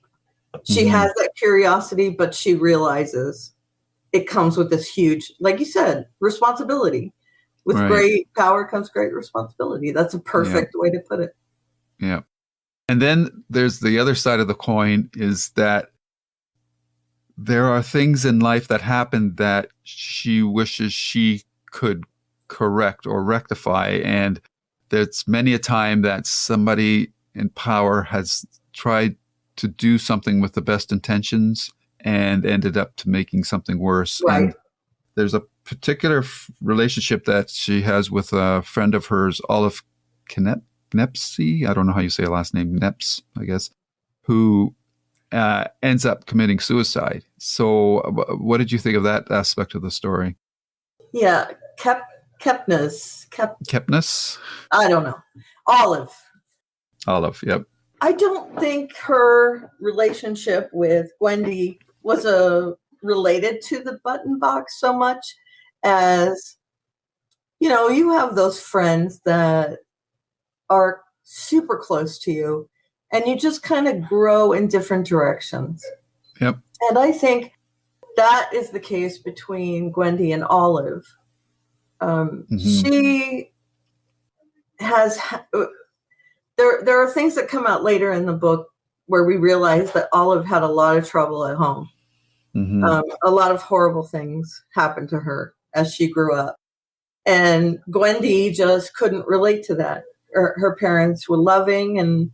She has that curiosity, but she realizes it comes with this huge, like you said, responsibility. With great power comes great responsibility. That's a perfect way to put it. Yeah. And then there's the other side of the coin is that there are things in life that happen that she wishes she could correct or rectify. And there's many a time that somebody in power has tried to do something with the best intentions and ended up to making something worse. Right. And there's a particular relationship that she has with a friend of hers, Olive Knepsey. I don't know how you say her last name, Kneps, I guess, who ends up committing suicide. So what did you think of that aspect of the story? Yeah, Kepnes. I don't know. Olive, yep. I don't think her relationship with Gwendy was related to the button box so much as, you have those friends that are super close to you and you just kind of grow in different directions. Yep. And I think that is the case between Gwendy and Olive. She has, there are things that come out later in the book where we realize that Olive had a lot of trouble at home. A lot of horrible things happened to her as she grew up. And Gwendy just couldn't relate to that. Her parents were loving, and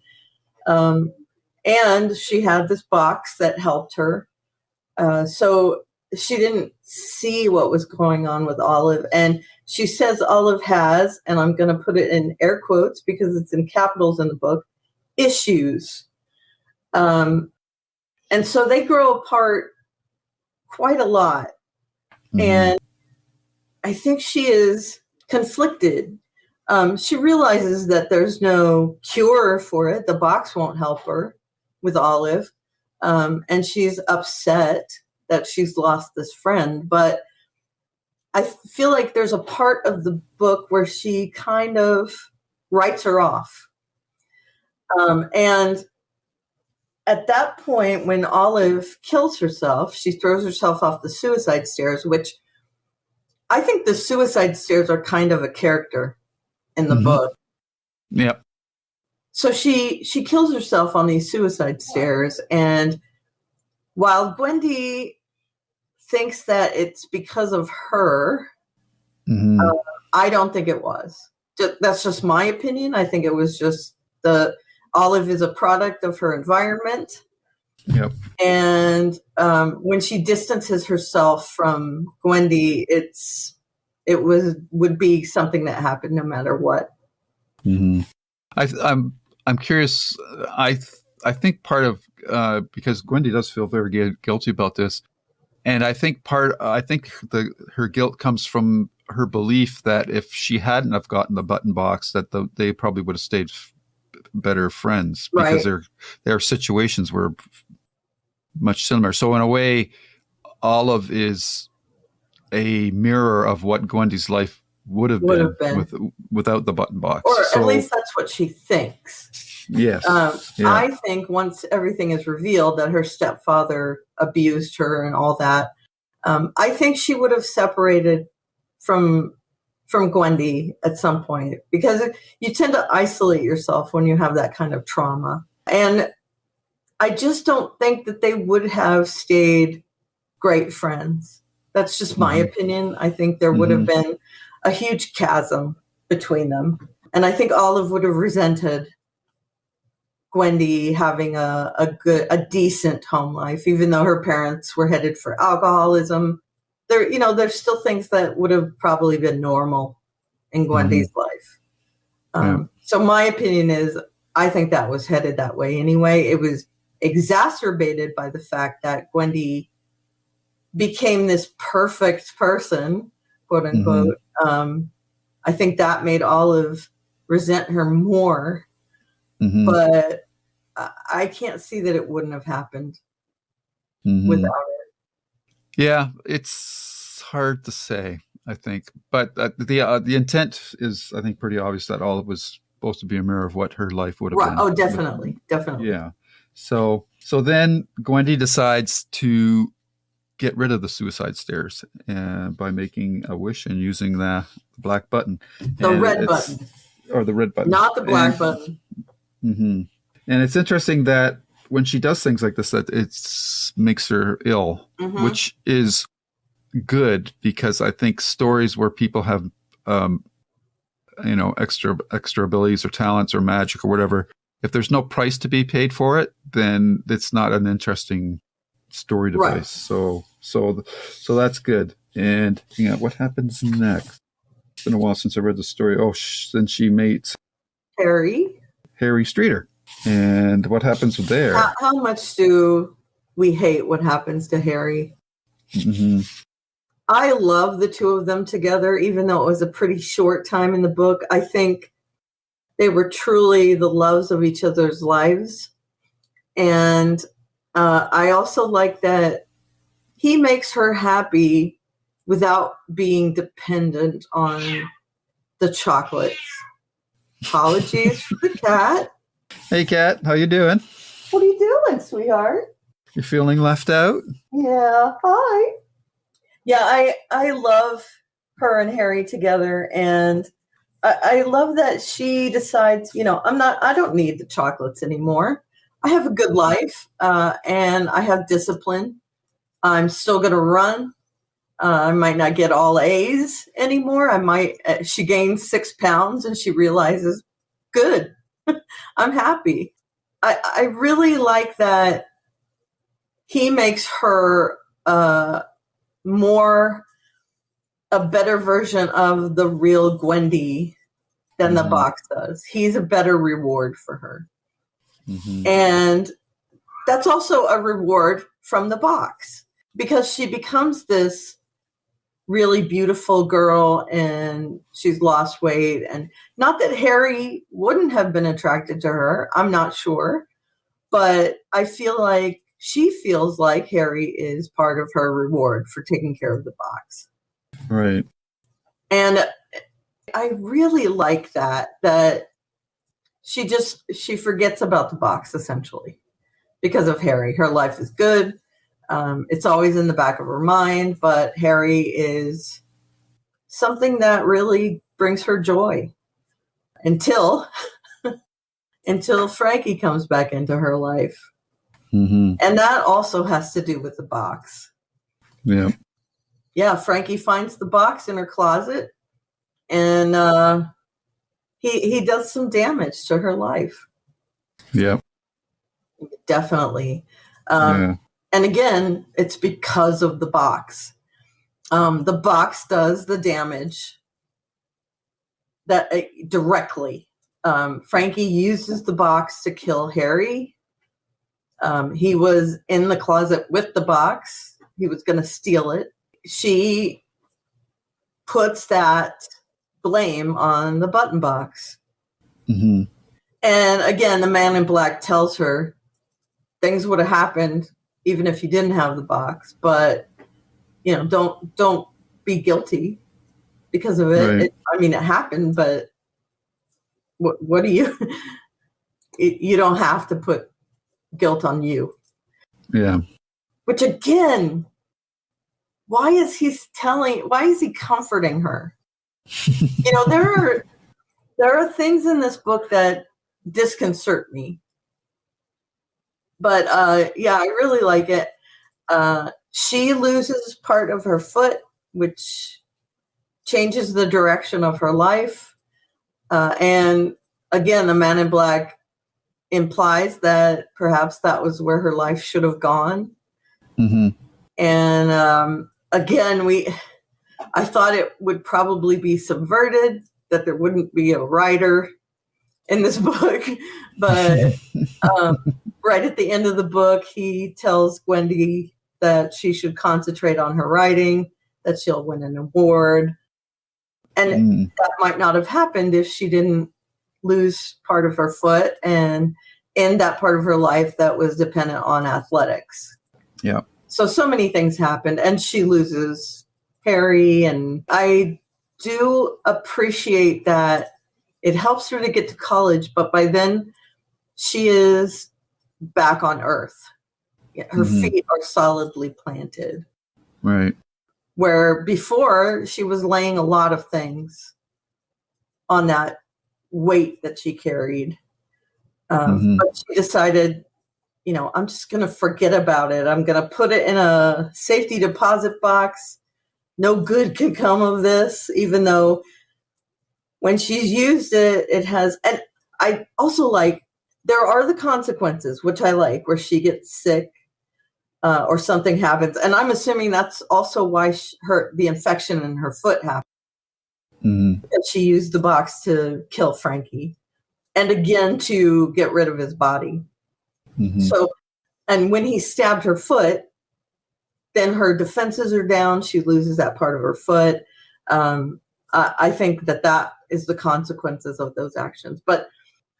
she had this box that helped her. So she didn't see what was going on with Olive. And she says Olive has, and I'm going to put it in air quotes because it's in capitals in the book, issues. And so they grow apart quite a lot. And I think she is conflicted. She realizes that there's no cure for it. The box won't help her with Olive. And she's upset that she's lost this friend. But I feel like there's a part of the book where she kind of writes her off. And at that point, when Olive kills herself, she throws herself off the suicide stairs, which I think the suicide stairs are kind of a character in the book. Yep. So she kills herself on these suicide stairs. And while Gwendy thinks that it's because of her, I don't think it was. That's just my opinion. I think it was just Olive is a product of her environment. Yep. And when she distances herself from Gwendy, it would be something that happened no matter what. I'm curious. I think part of because Gwendy does feel very guilty about this, and I think her guilt comes from her belief that if she hadn't have gotten the button box, that they probably would have stayed better friends because their situations were much similar. So in a way, Olive is a mirror of what Gwendy's life would have been without the button box. Or at least that's what she thinks. Yes. I think once everything is revealed that her stepfather abused her and all that, I think she would have separated from Gwendy at some point, because you tend to isolate yourself when you have that kind of trauma. And I just don't think that they would have stayed great friends. That's just my opinion. I think there would have been a huge chasm between them. And I think Olive would have resented Gwendy having a decent home life, even though her parents were headed for alcoholism. There's still things that would have probably been normal in Gwendy's life. So my opinion is, I think that was headed that way anyway. It was exacerbated by the fact that Gwendy became this perfect person, quote unquote. I think that made Olive resent her more, but I can't see that it wouldn't have happened without it. Yeah, it's hard to say, I think, but the intent is, I think, pretty obvious that Olive was supposed to be a mirror of what her life would have been. Oh, definitely. Yeah. So then Gwendy decides to get rid of the suicide stairs by making a wish and using the black button. The red button. Or the red button. Not the black button. And it's interesting that when she does things like this, that it makes her ill, which is good, because I think stories where people have, extra abilities or talents or magic or whatever, if there's no price to be paid for it, then it's not an interesting story device. So that's good. And what happens next? It's been a while since I read the story. Then she meets Harry Streeter. And what happens there? How much do we hate what happens to Harry? I love the two of them together, even though it was a pretty short time in the book. I think they were truly the loves of each other's lives. And I also like that he makes her happy without being dependent on the chocolates. Apologies for the cat. Hey, Kat, how you doing? What are you doing, sweetheart? You feeling left out? Yeah. Hi. Yeah, I love her and Harry together, and I love that she decides, I don't need the chocolates anymore. I have a good life, and I have discipline. I'm still going to run. I might not get all A's anymore. She gains 6 pounds and she realizes, good, I'm happy. I really like that he makes her a better version of the real Gwendy than the box does. He's a better reward for her. Mm-hmm. And that's also a reward from the box because she becomes this really beautiful girl and she's lost weight. And not that Harry wouldn't have been attracted to her. I'm not sure. But I feel like she feels like Harry is part of her reward for taking care of the box. Right. And I really like that she forgets about the box essentially because of Harry. Her life is good. It's always in the back of her mind, but Harry is something that really brings her joy until Frankie comes back into her life. Mm-hmm. And that also has to do with the box. Yeah. Yeah, Frankie finds the box in her closet and he does some damage to her life. Yeah. Definitely. And again, it's because of the box. The box does the damage that directly. Frankie uses the box to kill Harry. He was in the closet with the box. He was going to steal it. She puts that blame on the button box. Mm-hmm. And again, the man in black tells her things would have happened even if you didn't have the box, but don't be guilty because of it. Right. It happened, but what do you? You don't have to put guilt on you. Yeah. Which again, why is he comforting her? There are things in this book that disconcert me. But I really like it. She loses part of her foot, which changes the direction of her life. And again, the man in black implies that perhaps that was where her life should have gone. Mm-hmm. And again, I thought it would probably be subverted, that there wouldn't be a writer in this book, but right at the end of the book, he tells Gwendy that she should concentrate on her writing, that she'll win an award. And that might not have happened if she didn't lose part of her foot and in that part of her life that was dependent on athletics. Yeah. So many things happened, and she loses Harry. And I do appreciate that it helps her to get to college, but by then she is back on Earth. Her feet are solidly planted. Right. Where before she was laying a lot of things on that weight that she carried. But she decided, I'm just going to forget about it. I'm going to put it in a safety deposit box. No good can come of this, even though when she's used it, it has. And I also like, there are the consequences, which I like, where she gets sick or something happens. And I'm assuming that's also why the infection in her foot happened. Because she used the box to kill Frankie and again to get rid of his body. So, and when he stabbed her foot, then her defenses are down. She loses that part of her foot. I think that is the consequences of those actions. But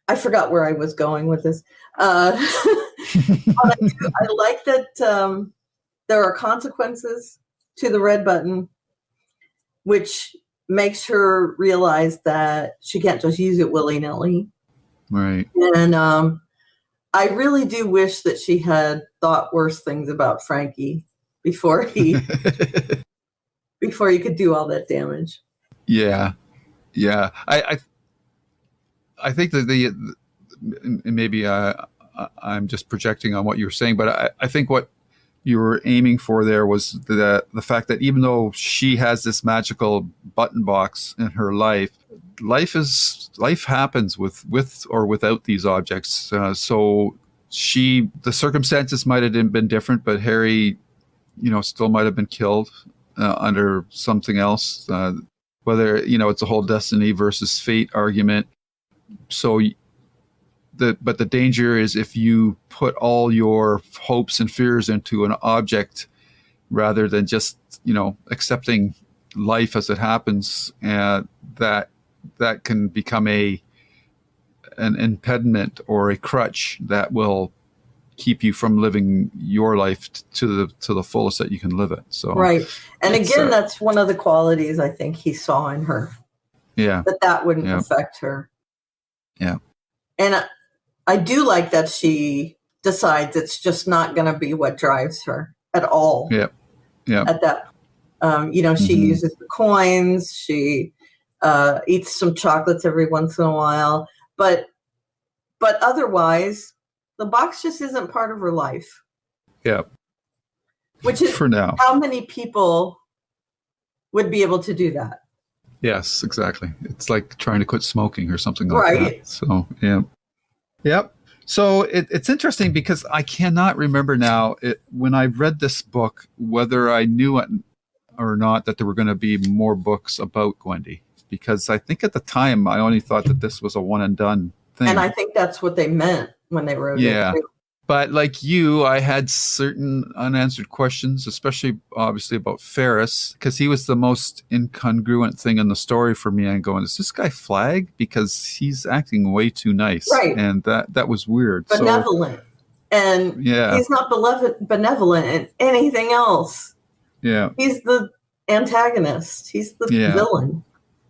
I forgot where I was going with this. But I like that there are consequences to the red button, which makes her realize that she can't just use it willy-nilly. Right. And I really do wish that she had thought worse things about Frankie before he could do all that damage. Yeah. Yeah. I think that maybe I'm just projecting on what you were saying, but I think what you were aiming for there was the fact that even though she has this magical button box in her life happens with or without these objects. So the circumstances might have been different, but Harry, still might have been killed under something else. Whether it's a whole destiny versus fate argument. So but the danger is if you put all your hopes and fears into an object rather than just, accepting life as it happens, that can become an impediment or a crutch that will keep you from living your life to the fullest that you can live it. So right. And again, that's one of the qualities I think he saw in her. Yeah. That wouldn't affect her. Yeah. And I do like that she decides it's just not going to be what drives her at all. Yeah. Yeah. At that, she uses the coins. She eats some chocolates every once in a while, but otherwise, the box just isn't part of her life. Yeah. Which is for now. How many people would be able to do that? Yes, exactly. It's like trying to quit smoking or something like that. So, yeah. Yep. So it's interesting because I cannot remember now when I read this book, whether I knew it or not that there were going to be more books about Gwendy, because I think at the time I only thought that this was a one and done thing. And I think that's what they meant when they wrote it. Yeah. But like you, I had certain unanswered questions, especially obviously about Ferris, because he was the most incongruent thing in the story for me. I'm going, is this guy Flag? Because he's acting way too nice. Right. And that was weird. Benevolent. And he's not benevolent in anything else. Yeah. He's the antagonist. He's the villain.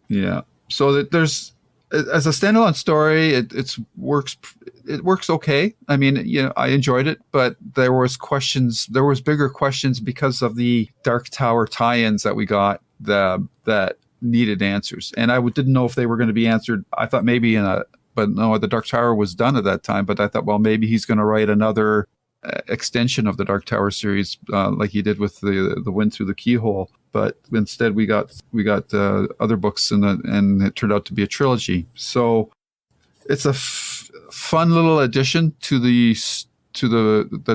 Yeah. So that there's, as a standalone story, it works okay. I mean, I enjoyed it, but there was bigger questions because of the Dark Tower tie-ins that we got that needed answers, and I didn't know if they were going to be answered. I thought maybe but no, the Dark Tower was done at that time. But I thought, well, maybe he's going to write another extension of the Dark Tower series, like he did with the Wind Through the Keyhole. But instead, we got other books, and it turned out to be a trilogy. So it's a fun little addition to the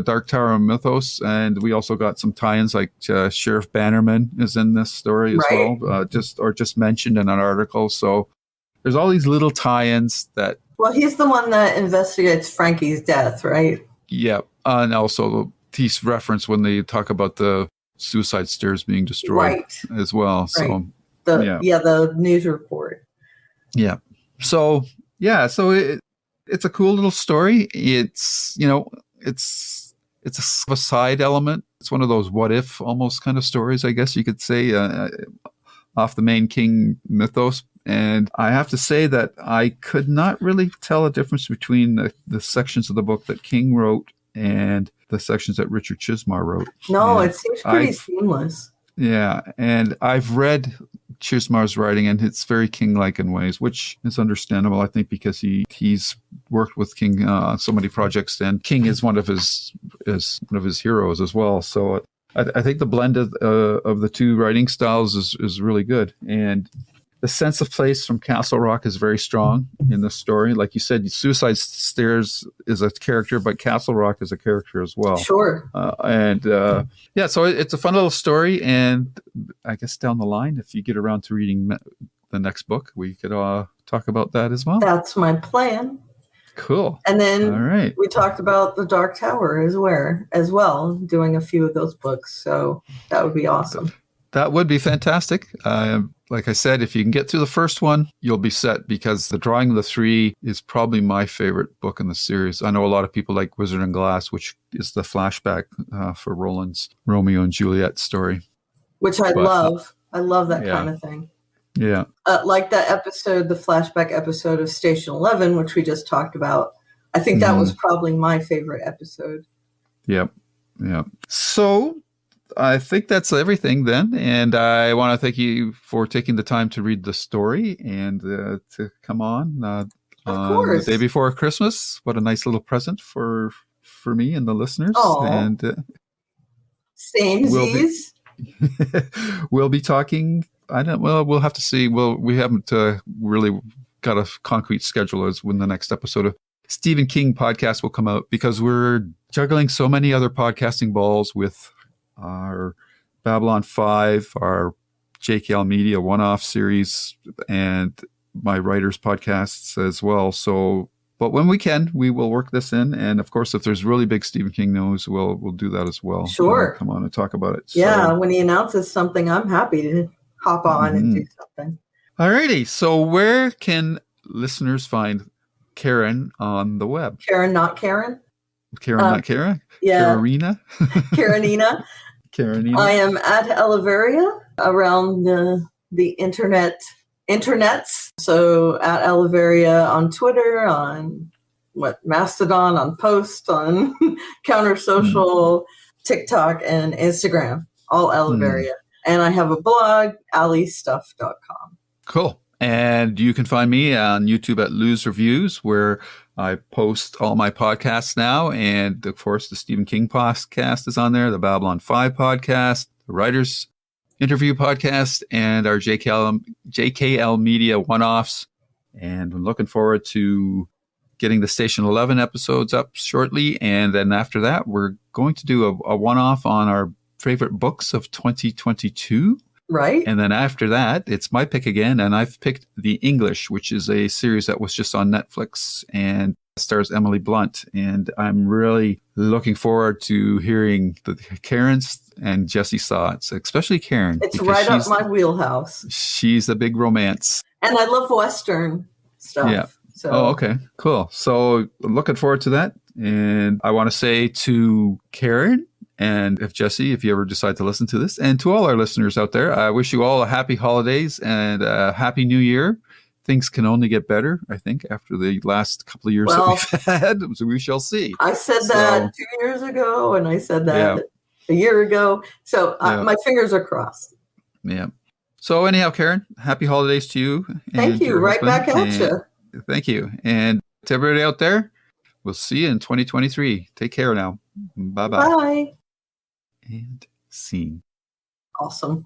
Dark Tower mythos, and we also got some tie-ins like Sheriff Bannerman is in this story as well, just mentioned in an article. So there's all these little tie-ins that. Well, he's the one that investigates Frankie's death, right? Yeah, and also he's referenced when they talk about the suicide stairs being destroyed as well. Right. So the news report. Yeah. So it's a cool little story. It's it's a side element. It's one of those what if almost kind of stories, I guess you could say, off the main King mythos. And I have to say that I could not really tell a difference between the sections of the book that King wrote and the sections that Richard Chizmar wrote. No, it seems pretty seamless. Yeah, and I've read Chizmar's writing, and it's very King-like in ways, which is understandable, I think, because he's worked with King on so many projects, and King is one of his heroes as well. So I think the blend of the two writing styles is really good, and the sense of place from Castle Rock is very strong in this story. Like you said, Suicide Stairs is a character, but Castle Rock is a character as well. Sure. So it's a fun little story. And I guess down the line, if you get around to reading the next book, we could talk about that as well. That's my plan. Cool. And then we talked about the Dark Tower as well, doing a few of those books. So that would be awesome. That would be fantastic. Like I said, if you can get through the first one, you'll be set, because The Drawing of the Three is probably my favorite book in the series. I know a lot of people like Wizard and Glass, which is the flashback for Roland's Romeo and Juliet story. Which I love. I love that kind of thing. Yeah. Like that episode, the flashback episode of Station 11, which we just talked about. I think that was probably my favorite episode. Yep. Yep. So I think that's everything then. And I want to thank you for taking the time to read the story and to come on the day before Christmas. What a nice little present for me and the listeners. Aww. And Samesies. We'll be talking. We'll have to see. We haven't really got a concrete schedule as when the next episode of Stephen King podcast will come out, because we're juggling so many other podcasting balls with our Babylon 5, our JKL Media one-off series, and my writers podcasts as well. So, but when we can, we will work this in. And of course, if there's really big Stephen King news, we'll do that as well. Sure. Come on and talk about it. Yeah. So, when he announces something, I'm happy to hop on and do something. All righty. So where can listeners find Karen on the web? Karen, not Karen? Karen, not Karen? Yeah. Karenina? Karenina. Karenina. I am at Elevaria around the internets. So at Elevaria on Twitter, on Mastodon, on Post, on Counter Social, TikTok, and Instagram. All Elevaria. And I have a blog, alliestuff.com. Cool. And you can find me on YouTube at Lose Reviews, where I post all my podcasts now. And of course, the Stephen King podcast is on there, the Babylon 5 podcast, the Writers Interview podcast, and our JKL Media one-offs. And I'm looking forward to getting the Station 11 episodes up shortly. And then after that, we're going to do a one-off on our favorite books of 2022. Right. And then after that, it's my pick again. And I've picked The English, which is a series that was just on Netflix and stars Emily Blunt. And I'm really looking forward to hearing the Karen's and Jesse's thoughts, especially Karen. It's right up my wheelhouse. She's a big romance. And I love Western stuff. Yeah. So. Oh, okay. Cool. So I'm looking forward to that. And I want to say to Karen, and if you ever decide to listen to this, and to all our listeners out there, I wish you all a happy holidays and a happy new year. Things can only get better, I think, after the last couple of years that we've had. So we shall see. I said that 2 years ago, and I said that a year ago. So my fingers are crossed. Yeah. So anyhow, Karen, happy holidays to you. Thank you. Right back at you. Thank you. And to everybody out there, we'll see you in 2023. Take care now. Bye-bye. Bye. And scene. Awesome.